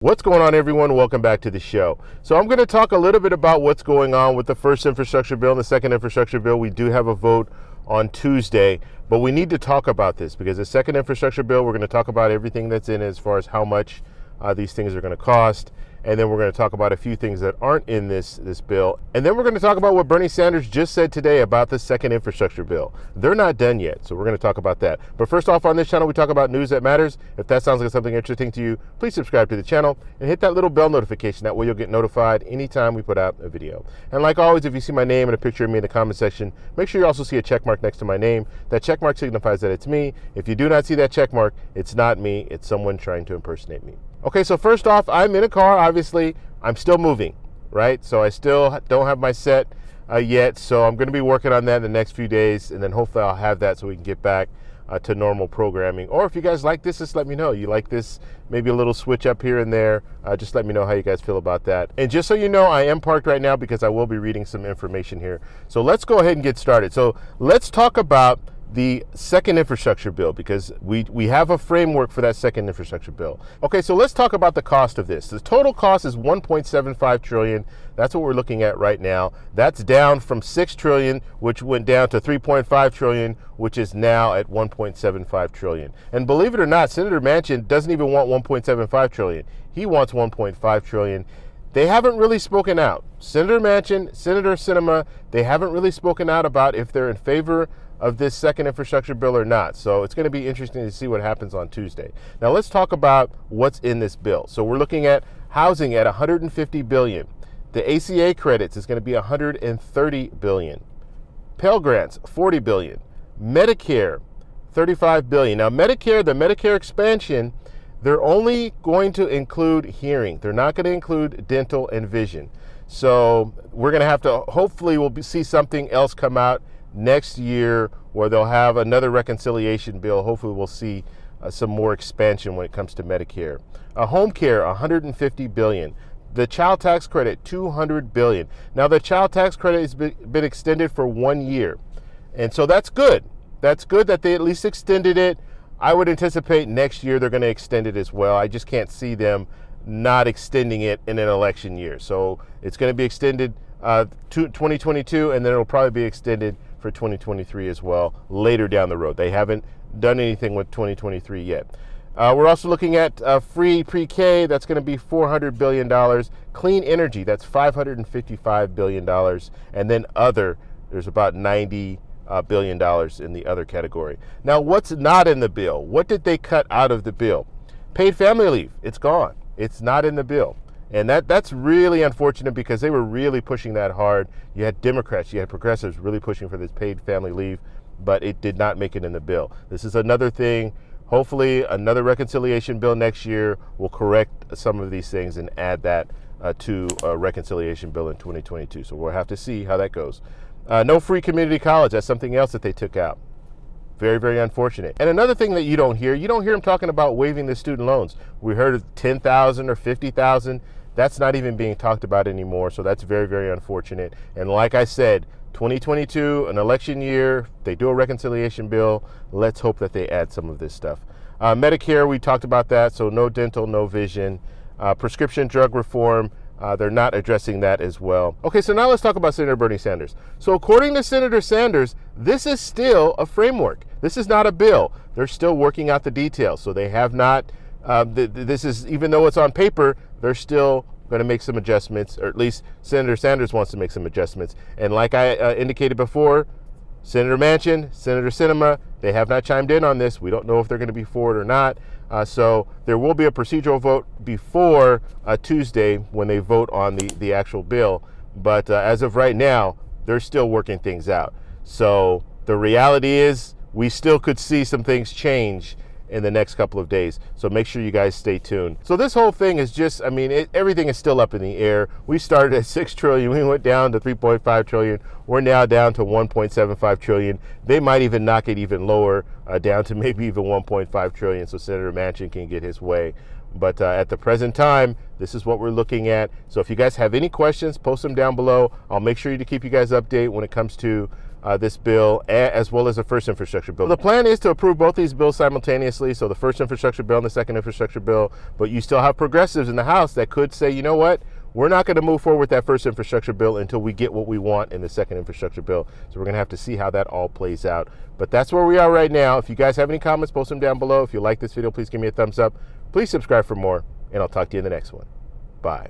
What's going on, everyone? Welcome back to the show. So I'm going to talk a little bit about what's going on with the first infrastructure bill and the second infrastructure bill. We do have a vote on Tuesday, but we need to talk about this because the second infrastructure bill, we're going to talk about everything that's in it as far as how much these things are going to cost. And then we're going to talk about a few things that aren't in this bill. And then we're going to talk about what Bernie Sanders just said today about the second infrastructure bill. They're not done yet, so we're going to talk about that. But first off, on this channel, we talk about news that matters. If that sounds like something interesting to you, please subscribe to the channel and hit that little bell notification. That way you'll get notified anytime we put out a video. And like always, if you see my name and a picture of me in the comment section, make sure you also see a check mark next to my name. That check mark signifies that it's me. If you do not see that check mark, it's not me. It's someone trying to impersonate me. Okay, so first off, I'm in a car, obviously. I'm still moving, right? So I still don't have my set yet, so I'm going to be working on that in the next few days, and then hopefully I'll have that so we can get back to normal programming. Or if you guys like this, just let me know. You like this, maybe a little switch up here and there, just let me know how you guys feel about that. And just so you know, I am parked right now because I will be reading some information here. So let's go ahead and get started. So let's talk about the second infrastructure bill, because we have a framework for that second infrastructure bill. Okay, so let's talk about the cost of this. The total cost is $1.75 trillion. That's what we're looking at right now. That's down from $6 trillion, which went down to $3.5 trillion, which is now at $1.75 trillion. And believe it or not, Senator Manchin doesn't even want $1.75 trillion. He wants $1.5 trillion. They haven't really spoken out. Senator Manchin, Senator Sinema, they haven't really spoken out about if they're in favor of this second infrastructure bill or not. So it's going to be interesting to see what happens on Tuesday. Now let's talk about what's in this bill. So we're looking at housing at $150 billion. The ACA credits is going to be $130 billion. Pell Grants, $40 billion. Medicare, $35 billion. Now Medicare, the Medicare expansion, they're only going to include hearing. They're not going to include dental and vision. So we're going to have to, hopefully we'll see something else come out next year where they'll have another reconciliation bill. Hopefully we'll see some more expansion when it comes to Medicare. Home care, $150 billion. The child tax credit, $200 billion. Now the child tax credit has been extended for 1 year. And so that's good. That's good that they at least extended it. I would anticipate next year they're going to extend it as well. I just can't see them not extending it in an election year. So it's going to be extended to 2022, and then it'll probably be extended for 2023 as well later down the road. They haven't done anything with 2023 yet. We're also looking at free pre-K. That's going to be $400 billion. Clean energy, that's $555 billion. And then other, there's about $90 billion in the other category. Now, what's not in the bill? What did they cut out of the bill? Paid family leave, it's gone. It's not in the bill. And that's really unfortunate because they were really pushing that hard. You had Democrats, you had progressives really pushing for this paid family leave, but it did not make it in the bill. This is another thing. Hopefully another reconciliation bill next year will correct some of these things and add that to a reconciliation bill in 2022. So we'll have to see how that goes. No free community college. That's something else that they took out. Very, very unfortunate. And another thing that you don't hear them talking about waiving the student loans. We heard of 10,000 or 50,000. That's not even being talked about anymore. So that's very, very unfortunate. And like I said, 2022, an election year, they do a reconciliation bill. Let's hope that they add some of this stuff. Medicare, we talked about that. So no dental, no vision. Prescription drug reform, they're not addressing that as well. Okay, so now let's talk about Senator Bernie Sanders. So according to Senator Sanders, this is still a framework. This is not a bill. They're still working out the details. So they have not, this is, even though it's on paper, they're still going to make some adjustments, or at least Senator Sanders wants to make some adjustments. And like I indicated before, Senator Manchin, Senator Sinema, they have not chimed in on this. We don't know if they're going to be for it or not. So there will be a procedural vote before Tuesday when they vote on the actual bill. But as of right now, they're still working things out. So the reality is we still could see some things change in the next couple of days. So make sure you guys stay tuned. So this whole thing is just, I mean, everything is still up in the air. We started at $6 trillion. We went down to $3.5 trillion. We're now down to $1.75 trillion. They might even knock it even lower, down to maybe even $1.5 trillion. So Senator Manchin can get his way. But at the present time, this is what we're looking at. So if you guys have any questions, post them down below. I'll make sure to keep you guys updated when it comes to this bill as well as the first infrastructure bill. The plan is to approve both these bills simultaneously, so the first infrastructure bill and the second infrastructure bill, but you still have progressives in the House that could say, you know what, we're not going to move forward with that first infrastructure bill until we get what we want in the second infrastructure bill. So we're going to have to see how that all plays out. But that's where we are right now. If you guys have any comments, post them down below. If you like this video, please give me a thumbs up. Please subscribe for more, and I'll talk to you in the next one. Bye.